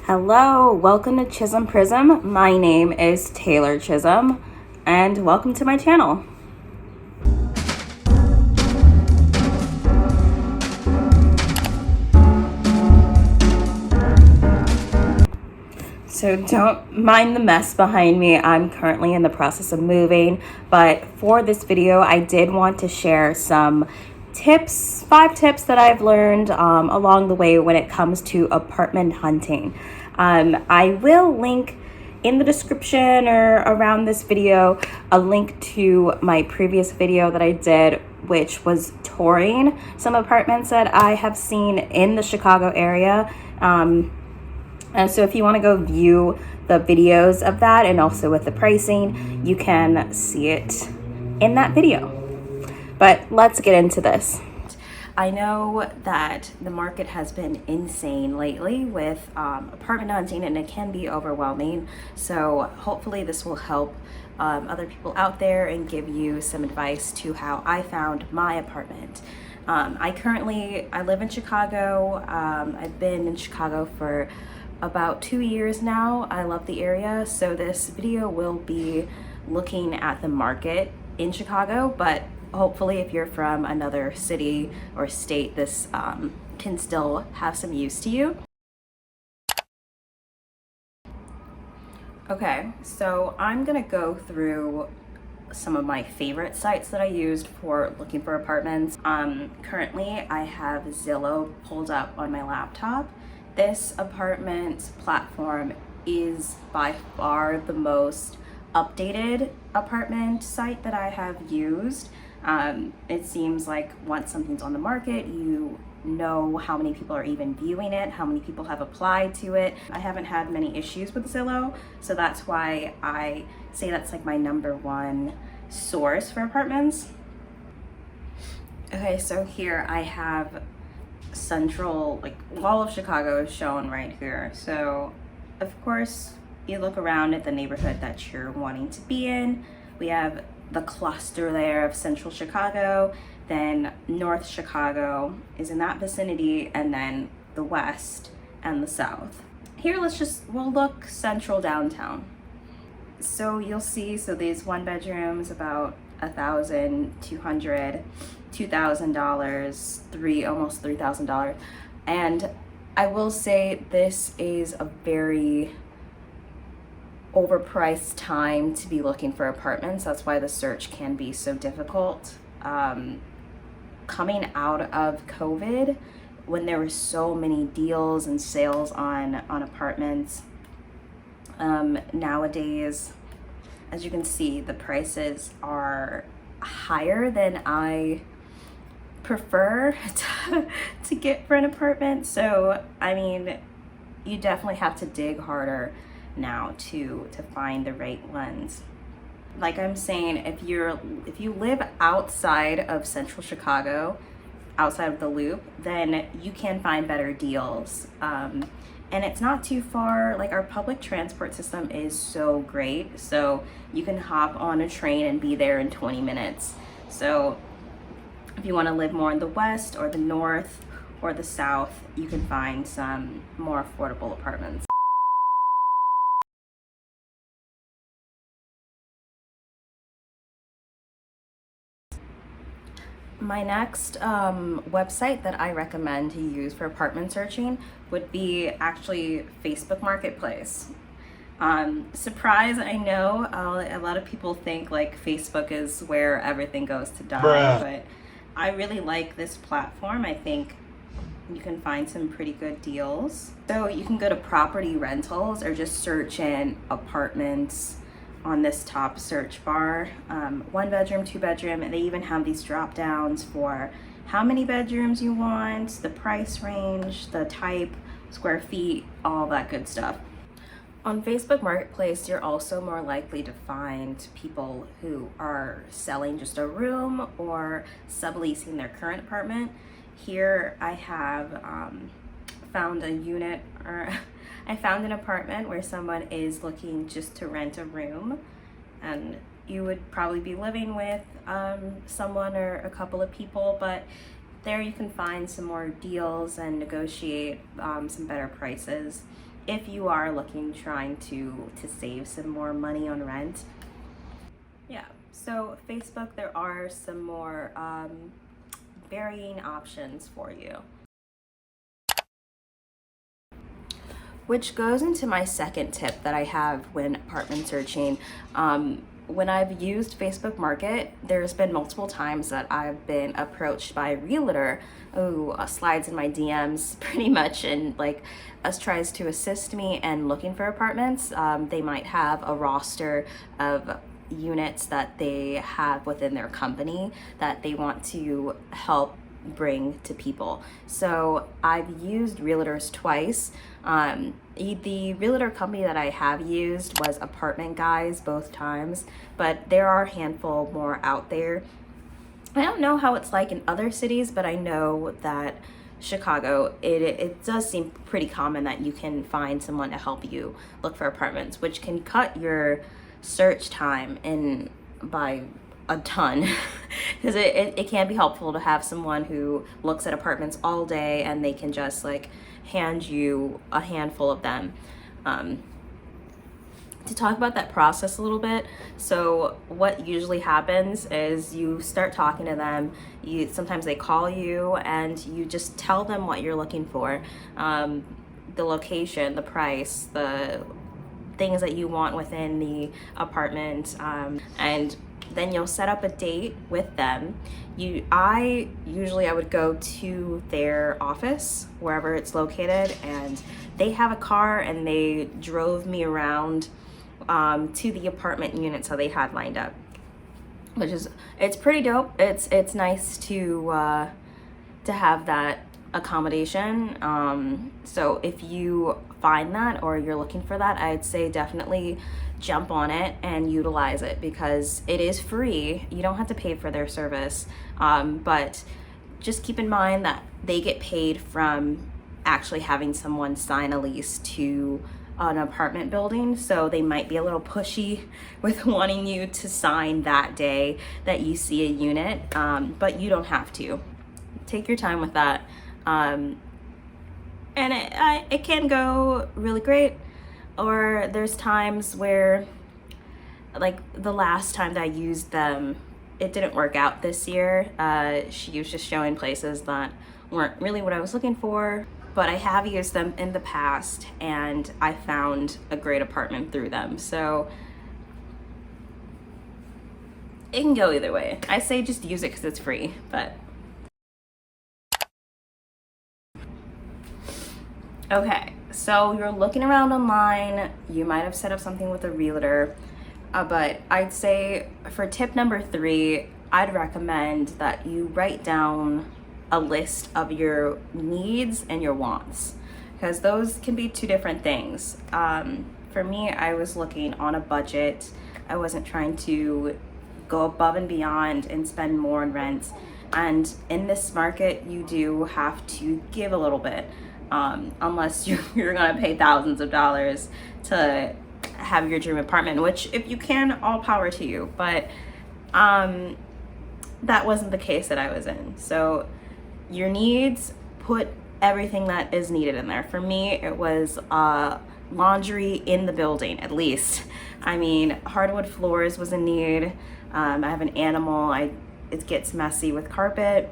Hello, welcome to Chisholm Prism. My name is Taylor Chisholm, and welcome to my channel. So don't mind the mess behind me. I'm currently in the process of moving, but for this video, I did want to share some tips, 5 tips that I've learned along the way when it comes to apartment hunting. I will link in the description or around this video a link to my previous video that I did, which was touring some apartments that I have seen in the Chicago area. And so if you want to go view the videos of that and also with the pricing, you can see it in that video. But let's get into this. I know that the market has been insane lately with apartment hunting, and it can be overwhelming. So hopefully this will help other people out there and give you some advice to how I found my apartment. I live in Chicago. I've been in Chicago for about 2 years now. I love the area, so this video will be looking at the market in Chicago, but hopefully if you're from another city or state, this can still have some use to you. Okay, so I'm gonna go through some of my favorite sites that I used for looking for apartments. Currently I have Zillow pulled up on my laptop. This apartment platform is by far the most updated apartment site that I have used. It seems like once something's on the market, you know how many people are even viewing it, how many people have applied to it. I haven't had many issues with Zillow, so that's why I say that's like my #1 source for apartments. Okay, so here I have central, like all of Chicago is shown right here. So of course you look around at the neighborhood that you're wanting to be in. We have the cluster there of central Chicago, then North Chicago is in that vicinity, and then the west and the south. Here we'll look central downtown. So you'll see, so these 1 bedrooms about $1,200, $2,000, almost $3,000. And I will say this is a very overpriced time to be looking for apartments. That's why the search can be so difficult. Coming out of COVID, when there were so many deals and sales on apartments, nowadays, as you can see, the prices are higher than I prefer to get for an apartment. So I mean, you definitely have to dig harder now to find the right ones. Like I'm saying, if you live outside of central Chicago, outside of the loop, then you can find better deals. And it's not too far. Like, our public transport system is so great, so you can hop on a train and be there in 20 minutes. So if you want to live more in the west or the north or the south, you can find some more affordable apartments. My next website that I recommend to use for apartment searching would be actually Facebook Marketplace. Surprise, I know a lot of people think like Facebook is where everything goes to die, but I really like this platform. I think you can find some pretty good deals. So you can go to property rentals or just search in apartments on this top search bar. 1 bedroom, 2 bedroom, and they even have these drop downs for how many bedrooms you want, the price range, the type, square feet, all that good stuff. On Facebook Marketplace, you're also more likely to find people who are selling just a room or subleasing their current apartment. Here I have found a unit, or I found an apartment where someone is looking just to rent a room, and you would probably be living with someone or a couple of people, but There you can find some more deals and negotiate some better prices if you are trying to save some more money on rent. Yeah, so Facebook, there are some more varying options for you. Which goes into my second tip that I have when apartment searching. When I've used Facebook Market, there's been multiple times that I've been approached by a realtor who slides in my DMs pretty much and like us tries to assist me in looking for apartments. They might have a roster of units that they have within their company that they want to help bring to people. So I've used realtors twice. The realtor company that I have used was Apartment Guys both times, but there are a handful more out there. I don't know how it's like in other cities, but I know that Chicago, it does seem pretty common that you can find someone to help you look for apartments, which can cut your search time in by a ton because it can be helpful to have someone who looks at apartments all day and they can just like hand you a handful of them. To talk about that process a little bit, so what usually happens is you start talking to them. Sometimes they call you and you just tell them what you're looking for, the location, the price, the things that you want within the apartment, and then you'll set up a date with them. I would go to their office wherever it's located, and they have a car and they drove me around to the apartment units that they had lined up, which is, it's pretty dope. It's nice to have that accommodation. So if you find that or you're looking for that, I'd say definitely jump on it and utilize it because it is free. You don't have to pay for their service, but just keep in mind that they get paid from actually having someone sign a lease to an apartment building, so they might be a little pushy with wanting you to sign that day that you see a unit, but you don't have to. Take your time with that, and it can go really great, or there's times where, like the last time that I used them, it didn't work out this year. She was just showing places that weren't really what I was looking for, but I have used them in the past and I found a great apartment through them. So it can go either way. I say just use it because it's free, but. Okay, so you're looking around online, you might have set up something with a realtor, but I'd say for tip number 3, I'd recommend that you write down a list of your needs and your wants, because those can be two different things. For me, I was looking on a budget. I wasn't trying to go above and beyond and spend more on rent. And in this market, you do have to give a little bit, unless you're gonna pay thousands of dollars to have your dream apartment, which if you can, all power to you. But that wasn't the case that I was in. So your needs, put everything that is needed in there. For me, it was laundry in the building, at least. I mean, hardwood floors was a need. I have an animal. It gets messy with carpet.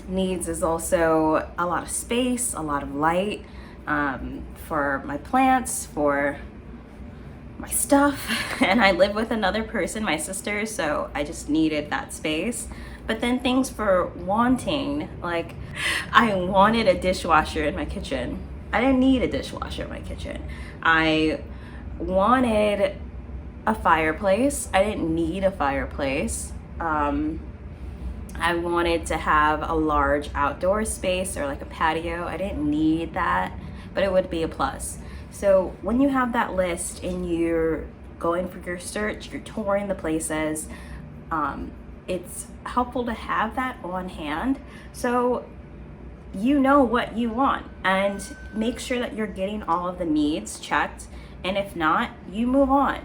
Needs is also a lot of space, a lot of light, for my plants, for my stuff. And I live with another person, my sister, so I just needed that space. But then things for wanting, like I wanted a dishwasher in my kitchen. I didn't need a dishwasher in my kitchen. I wanted a fireplace. I didn't need a fireplace. I wanted to have a large outdoor space or like a patio. I didn't need that, but it would be a plus. So when you have that list and you're going for your search, you're touring the places, it's helpful to have that on hand so you know what you want, and make sure that you're getting all of the needs checked, and if not, you move on.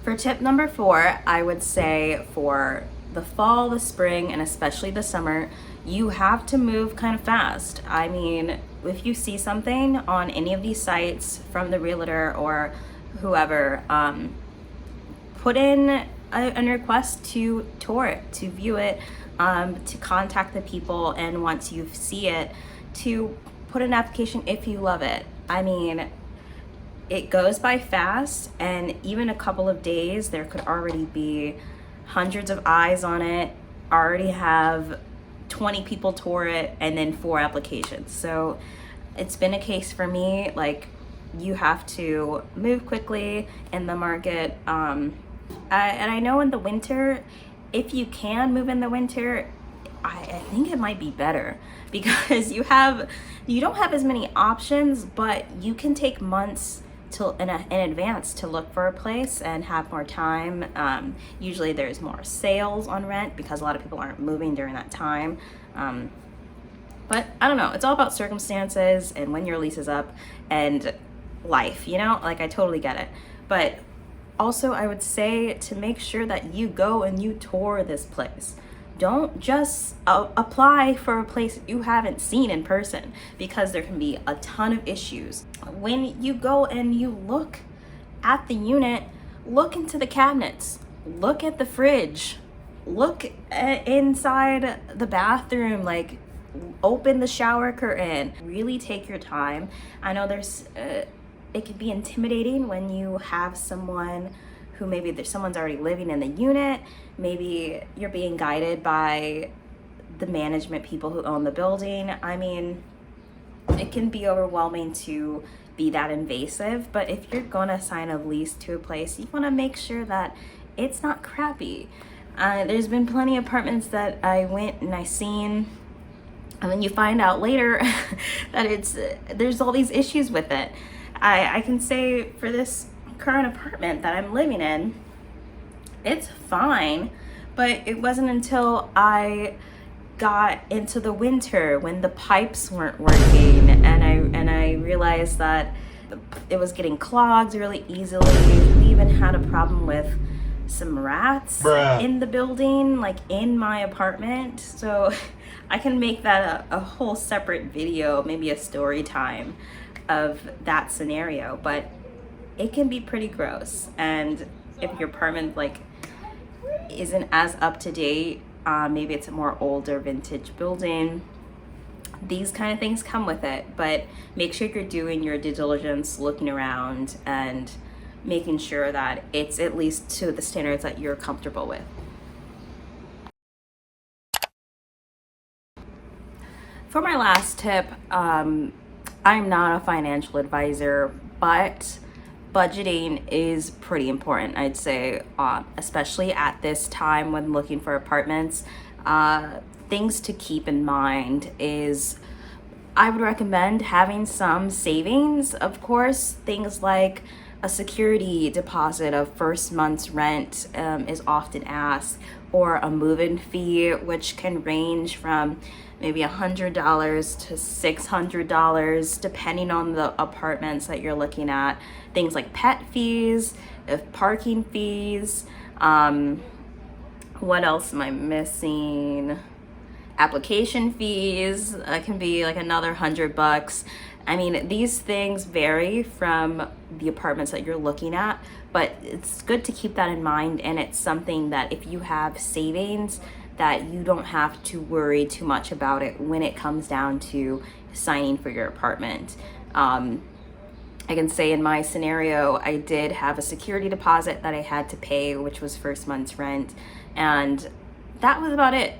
For tip number 4, I would say for the fall, the spring, and especially the summer, you have to move kind of fast. I mean, if you see something on any of these sites from the realtor or whoever, put in a request to tour it, to view it, to contact the people, and once you see it, to put an application if you love it. I mean, it goes by fast, and even a couple of days, there could already be hundreds of eyes on it, already have 20 people tour it, and then 4 applications. So it's been a case for me, like, you have to move quickly in the market. And I know in the winter, if you can move in the winter, I think it might be better because you don't have as many options, but you can take months in advance to look for a place and have more time. Usually there's more sales on rent because a lot of people aren't moving during that time. But I don't know, it's all about circumstances and when your lease is up and life, like I totally get it. But also I would say to make sure that you go and you tour this place. Don't just apply for a place that you haven't seen in person, because there can be a ton of issues. When you go and you look at the unit, look into the cabinets, look at the fridge, look inside the bathroom, like open the shower curtain. Really take your time. I know it can be intimidating when you have someone who maybe someone's already living in the unit. Maybe you're being guided by the management people who own the building. I mean, it can be overwhelming to be that invasive, but if you're gonna sign a lease to a place, you wanna make sure that it's not crappy. There's been plenty of apartments that I went and I seen, and then you find out later that there's all these issues with it. I can say for this current apartment that I'm living in, it's fine, but it wasn't until I got into the winter when the pipes weren't working and I realized that it was getting clogged really easily. We even had a problem with some rats in the building, like in my apartment. So I can make that a whole separate video, maybe a story time of that scenario, but it can be pretty gross. And if your apartment isn't as up to date, maybe it's a more older vintage building, these kind of things come with it. But make sure you're doing your due diligence, looking around and making sure that it's at least to the standards that you're comfortable with. For my last tip, I'm not a financial advisor, but budgeting is pretty important, I'd say, especially at this time when looking for apartments. Things to keep in mind is I would recommend having some savings. Of course, things like a security deposit of first month's rent is often asked, or a move-in fee, which can range from maybe $100 to $600 depending on the apartments that you're looking at. Things like pet fees, parking fees, what else am I missing? Application fees can be like another $100. I mean, these things vary from the apartments that you're looking at, but it's good to keep that in mind. And it's something that if you have savings, that you don't have to worry too much about it when it comes down to signing for your apartment. I can say in my scenario, I did have a security deposit that I had to pay, which was first month's rent, and that was about it.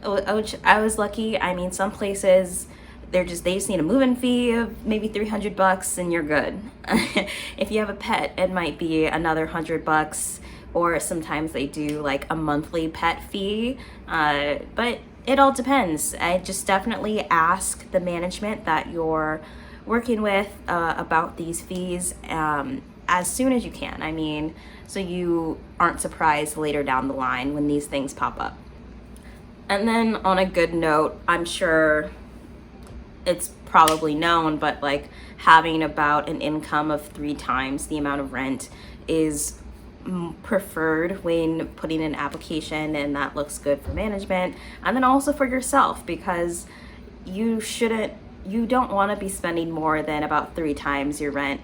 Which I was lucky. I mean, some places they just need a move-in fee of maybe $300 and you're good. If you have a pet, it might be another $100, or sometimes they do like a monthly pet fee. But it all depends. I just definitely ask the management that you're working with about these fees as soon as you can. I mean, so you aren't surprised later down the line when these things pop up. And then on a good note, I'm sure it's probably known, but like having about an income of 3 times the amount of rent is preferred when putting an application, and that looks good for management and then also for yourself, because you don't want to be spending more than about 3 times your rent,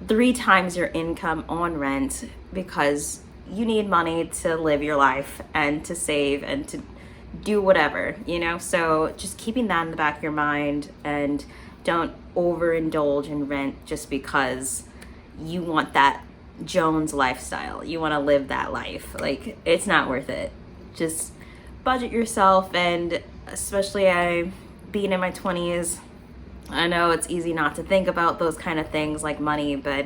3 times your income on rent, because you need money to live your life and to save and to do whatever, you know? So just keeping that in the back of your mind, and don't overindulge in rent just because you want that Jones lifestyle. You want to live that life. Like, it's not worth it. Just budget yourself, and especially I being in my 20s, I know it's easy not to think about those kind of things like money, but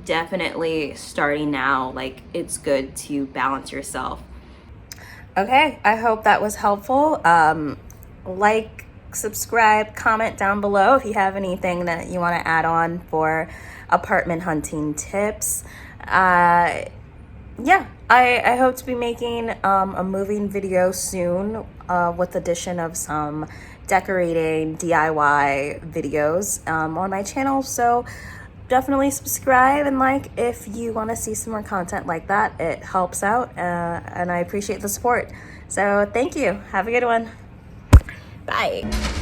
definitely starting now, like, it's good to balance yourself. Okay, I hope that was helpful. Like, subscribe, comment down below if you have anything that you want to add on for apartment hunting tips. Yeah, I hope to be making a moving video soon with addition of some decorating DIY videos on my channel. So definitely subscribe and like if you want to see some more content like that. It helps out, and I appreciate the support. So thank you. Have a good one. Bye.